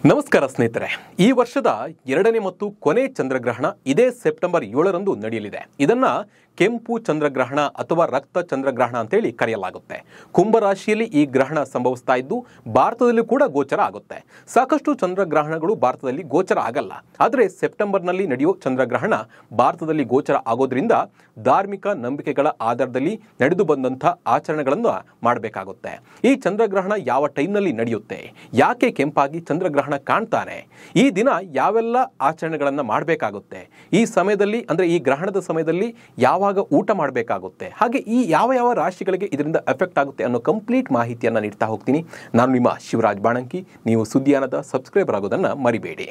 ನಮಸ್ಕಾರ ಸ್ನೇಹಿತರೆ, ಈ ವರ್ಷದ ಎರಡನೇ ಮತ್ತು ಕೊನೆ ಚಂದ್ರಗ್ರಹಣ ಇದೇ ಸೆಪ್ಟೆಂಬರ್ 7ರಂದು ನಡೆಯಲಿದೆ. ಇದನ್ನ ಕೆಂಪು ಚಂದ್ರಗ್ರಹಣ ಅಥವಾ ರಕ್ತ ಚಂದ್ರಗ್ರಹಣ ಅಂತೇಳಿ ಕರೆಯಲಾಗುತ್ತೆ. ಕುಂಭರಾಶಿಯಲ್ಲಿ ಈ ಗ್ರಹಣ ಸಂಭವಿಸ್ತಾ ಇದ್ದು ಭಾರತದಲ್ಲಿ ಕೂಡ ಗೋಚರ ಆಗುತ್ತೆ. ಸಾಕಷ್ಟು ಚಂದ್ರಗ್ರಹಣಗಳು ಭಾರತದಲ್ಲಿ ಗೋಚರ ಆಗಲ್ಲ. ಆದರೆ ಸೆಪ್ಟೆಂಬರ್ನಲ್ಲಿ ನಡೆಯೋ ಚಂದ್ರಗ್ರಹಣ ಭಾರತದಲ್ಲಿ ಗೋಚರ ಆಗೋದ್ರಿಂದ ಧಾರ್ಮಿಕ ನಂಬಿಕೆಗಳ ಆಧಾರದಲ್ಲಿ ನಡೆದು ಬಂದಂಥ ಆಚರಣೆಗಳನ್ನು ಮಾಡಬೇಕಾಗುತ್ತೆ. ಈ ಚಂದ್ರಗ್ರಹಣ ಯಾವ ಟೈಮ್ನಲ್ಲಿ ನಡೆಯುತ್ತೆ, ಯಾಕೆ ಕೆಂಪಾಗಿ ಚಂದ್ರಗ್ರಹಣ ಕಾಣ್ತಾನೆ, ಈ ದಿನ ಯಾವೆಲ್ಲ ಆಚರಣೆಗಳನ್ನು ಮಾಡಬೇಕಾಗುತ್ತೆ, ಈ ಸಮಯದಲ್ಲಿ ಅಂದರೆ ಈ ಗ್ರಹಣದ ಸಮಯದಲ್ಲಿ ಯಾವಾಗ ಊಟ ಮಾಡಬೇಕಾಗುತ್ತೆ, ಹಾಗೆ ಈ ಯಾವ ರಾಶಿಗಳಿಗೆ ಇದರಿಂದ ಎಫೆಕ್ಟ್ ಆಗುತ್ತೆ ಅನ್ನೋ ಕಂಪ್ಲೀಟ್ ಮಾಹಿತಿಯನ್ನು ನೀಡ್ತಾ ಹೋಗ್ತೀನಿ. ನಾನು ನಿಮ್ಮ ಶಿವರಾಜ್ ಬಾಣಂಕಿ. ನೀವು ಸುದ್ದಿಯಾನದ ಸಬ್ಸ್ಕ್ರೈಬರ್ ಆಗೋದನ್ನು ಮರಿಬೇಡಿ.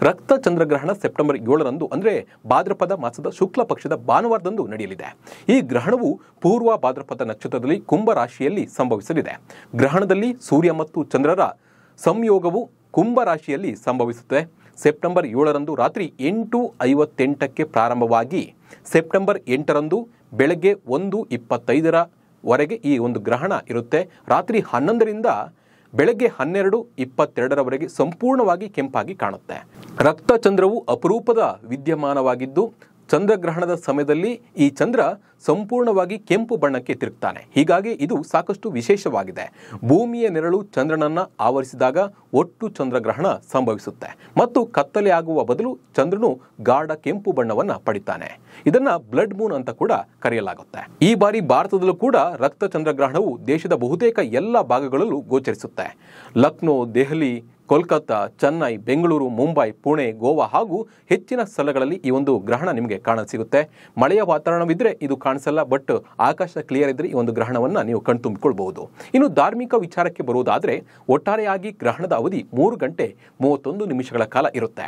ರಕ್ತ ಚಂದ್ರಗ್ರಹಣ ಸೆಪ್ಟೆಂಬರ್ 7ರಂದು ಅಂದರೆ ಭಾದ್ರಪದ ಮಾಸದ ಶುಕ್ಲ ಪಕ್ಷದ ಭಾನುವಾರದಂದು ನಡೆಯಲಿದೆ. ಈ ಗ್ರಹಣವು ಪೂರ್ವ ಭಾದ್ರಪದ ನಕ್ಷತ್ರದಲ್ಲಿ ಕುಂಭ ರಾಶಿಯಲ್ಲಿ ಸಂಭವಿಸಲಿದೆ. ಗ್ರಹಣದಲ್ಲಿ ಸೂರ್ಯ ಮತ್ತು ಚಂದ್ರರ ಸಂಯೋಗವು ಕುಂಭ ರಾಶಿಯಲ್ಲಿ ಸಂಭವಿಸುತ್ತದೆ. ಸೆಪ್ಟೆಂಬರ್ 7ರಂದು ರಾತ್ರಿ 8:58ಕ್ಕೆ ಪ್ರಾರಂಭವಾಗಿ ಸೆಪ್ಟೆಂಬರ್ 8ರಂದು ಬೆಳಗ್ಗೆ 1:25ವರೆಗೆ ಈ ಒಂದು ಗ್ರಹಣ ಇರುತ್ತೆ. ರಾತ್ರಿ 11ರಿಂದ ಬೆಳಗ್ಗೆ 12:22ರವರೆಗೆ ಸಂಪೂರ್ಣವಾಗಿ ಕೆಂಪಾಗಿ ಕಾಣುತ್ತೆ. ರಕ್ತ ಚಂದ್ರವು ಅಪರೂಪದ ವಿದ್ಯಮಾನವಾಗಿದ್ದು ಚಂದ್ರಗ್ರಹಣದ ಸಮಯದಲ್ಲಿ ಈ ಚಂದ್ರ ಸಂಪೂರ್ಣವಾಗಿ ಕೆಂಪು ಬಣ್ಣಕ್ಕೆ ತಿರುಗ್ತಾನೆ. ಹೀಗಾಗಿ ಇದು ಸಾಕಷ್ಟು ವಿಶೇಷವಾಗಿದೆ. ಭೂಮಿಯ ನೆರಳು ಚಂದ್ರನನ್ನ ಆವರಿಸಿದಾಗ ಒಟ್ಟು ಚಂದ್ರಗ್ರಹಣ ಸಂಭವಿಸುತ್ತೆ ಮತ್ತು ಕತ್ತಲೆ ಆಗುವ ಬದಲು ಚಂದ್ರನು ಗಾಢ ಕೆಂಪು ಬಣ್ಣವನ್ನ ಪಡಿತಾನೆ. ಇದನ್ನ ಬ್ಲಡ್ ಮೂನ್ ಅಂತ ಕೂಡ ಕರೆಯಲಾಗುತ್ತೆ. ಈ ಬಾರಿ ಭಾರತದಲ್ಲೂ ಕೂಡ ರಕ್ತ ಚಂದ್ರಗ್ರಹಣವು ದೇಶದ ಬಹುತೇಕ ಎಲ್ಲ ಭಾಗಗಳಲ್ಲೂ ಗೋಚರಿಸುತ್ತೆ. ಲಕ್ನೋ, ದೆಹಲಿ, ಕೋಲ್ಕತ್ತಾ, ಚೆನ್ನೈ, ಬೆಂಗಳೂರು, ಮುಂಬೈ, ಪುಣೆ, ಗೋವಾ ಹಾಗೂ ಹೆಚ್ಚಿನ ಸ್ಥಳಗಳಲ್ಲಿ ಈ ಒಂದು ಗ್ರಹಣ ನಿಮಗೆ ಕಾಣಸಿಗುತ್ತೆ. ಮಳೆಯ ವಾತಾವರಣವಿದ್ರೆ ಇದು ಕಾಣಿಸಲ್ಲ, ಬಟ್ ಆಕಾಶ ಕ್ಲಿಯರ್ ಇದ್ರೆ ಈ ಒಂದು ಗ್ರಹಣವನ್ನು ನೀವು ಕಣ್ತುಂಬಿಕೊಳ್ಬಹುದು. ಇನ್ನು ಧಾರ್ಮಿಕ ವಿಚಾರಕ್ಕೆ ಬರುವುದಾದರೆ ಒಟ್ಟಾರೆಯಾಗಿ ಗ್ರಹಣದ ಅವಧಿ 3 ಗಂಟೆ 31 ನಿಮಿಷಗಳ ಕಾಲ ಇರುತ್ತೆ.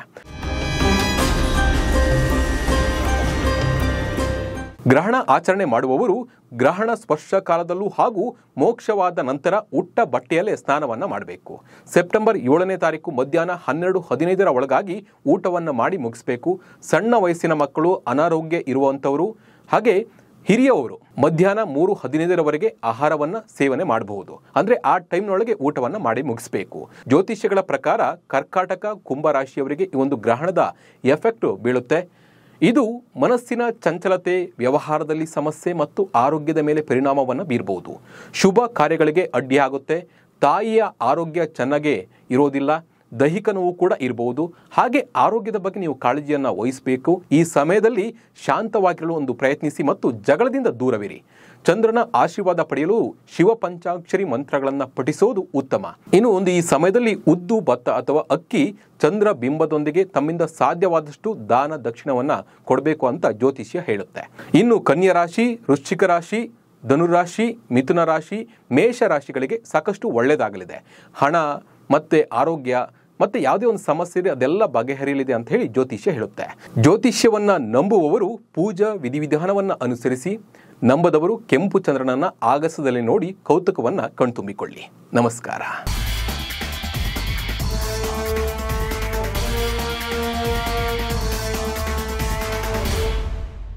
ಗ್ರಹಣ ಆಚರಣೆ ಮಾಡುವವರು ಗ್ರಹಣ ಸ್ಪರ್ಶ ಕಾಲದಲ್ಲೂ ಹಾಗೂ ಮೋಕ್ಷವಾದ ನಂತರ ಉಟ್ಟ ಬಟ್ಟೆಯಲ್ಲೇ ಸ್ನಾನವನ್ನು ಮಾಡಬೇಕು. ಸೆಪ್ಟೆಂಬರ್ 7ನೇ ತಾರೀಕು ಮಧ್ಯಾಹ್ನ 12:15ರ ಒಳಗಾಗಿ ಊಟವನ್ನು ಮಾಡಿ ಮುಗಿಸಬೇಕು. ಸಣ್ಣ ವಯಸ್ಸಿನ ಮಕ್ಕಳು, ಅನಾರೋಗ್ಯ ಇರುವಂಥವರು ಹಾಗೆ ಹಿರಿಯವರು ಮಧ್ಯಾಹ್ನ 3:15ರವರೆಗೆ ಆಹಾರವನ್ನು ಸೇವನೆ ಮಾಡಬಹುದು. ಅಂದರೆ ಆ ಟೈಮ್ನೊಳಗೆ ಊಟವನ್ನು ಮಾಡಿ ಮುಗಿಸಬೇಕು. ಜ್ಯೋತಿಷ್ಯಗಳ ಪ್ರಕಾರ ಕರ್ಕಾಟಕ, ಕುಂಭರಾಶಿಯವರಿಗೆ ಈ ಒಂದು ಗ್ರಹಣದ ಎಫೆಕ್ಟ್ ಬೀಳುತ್ತೆ. ಇದು ಮನಸ್ಸಿನ ಚಂಚಲತೆ, ವ್ಯವಹಾರದಲ್ಲಿ ಸಮಸ್ಯೆ ಮತ್ತು ಆರೋಗ್ಯದ ಮೇಲೆ ಪರಿಣಾಮವನ್ನು ಬೀರಬಹುದು. ಶುಭ ಕಾರ್ಯಗಳಿಗೆ ಅಡ್ಡಿಯಾಗುತ್ತೆ. ತಾಯಿಯ ಆರೋಗ್ಯ ಚೆನ್ನಾಗೇ ಇರೋದಿಲ್ಲ. ದೈಹಿಕ ನೋವು ಕೂಡ ಇರಬಹುದು. ಹಾಗೆ ಆರೋಗ್ಯದ ಬಗ್ಗೆ ನೀವು ಕಾಳಜಿಯನ್ನು ವಹಿಸಬೇಕು. ಈ ಸಮಯದಲ್ಲಿ ಶಾಂತವಾಗಿರಲು ಒಂದು ಪ್ರಯತ್ನಿಸಿ ಮತ್ತು ಜಗಳದಿಂದ ದೂರವಿರಿ. ಚಂದ್ರನ ಆಶೀರ್ವಾದ ಪಡೆಯಲು ಶಿವ ಪಂಚಾಕ್ಷರಿ ಮಂತ್ರಗಳನ್ನು ಪಠಿಸೋದು ಉತ್ತಮ. ಇನ್ನು ಈ ಸಮಯದಲ್ಲಿ ಉದ್ದು, ಭತ್ತ ಅಥವಾ ಅಕ್ಕಿ ಚಂದ್ರ ಬಿಂಬದೊಂದಿಗೆ ತಮ್ಮಿಂದ ಸಾಧ್ಯವಾದಷ್ಟು ದಾನ ದಕ್ಷಿಣವನ್ನು ಕೊಡಬೇಕು ಅಂತ ಜ್ಯೋತಿಷ್ಯ ಹೇಳುತ್ತೆ. ಇನ್ನು ಕನ್ಯಾ ರಾಶಿ, ವೃಶ್ಚಿಕ ರಾಶಿ, ಧನುರಾಶಿ, ಮಿಥುನ ರಾಶಿ, ಮೇಷ ರಾಶಿಗಳಿಗೆ ಸಾಕಷ್ಟು ಒಳ್ಳೆಯದಾಗಲಿದೆ. ಹಣ ಮತ್ತೆ ಆರೋಗ್ಯ ಮತ್ತೆ ಯಾವುದೇ ಒಂದು ಸಮಸ್ಯೆ ಇದೆ ಅದೆಲ್ಲ ಬಗೆಹರಿಯಲಿದೆ ಅಂತ ಹೇಳಿ ಜ್ಯೋತಿಷ್ಯ ಹೇಳುತ್ತೆ. ಜ್ಯೋತಿಷ್ಯವನ್ನ ನಂಬುವವರು ಪೂಜಾ ವಿಧಿವಿಧಾನವನ್ನು ಅನುಸರಿಸಿ, ನಂಬದವರು ಕೆಂಪು ಚಂದ್ರನನ್ನ ಆಗಸದಲ್ಲಿ ನೋಡಿ ಕೌತುಕವನ್ನ ಕಣ್ತುಂಬಿಕೊಳ್ಳಿ. ನಮಸ್ಕಾರ.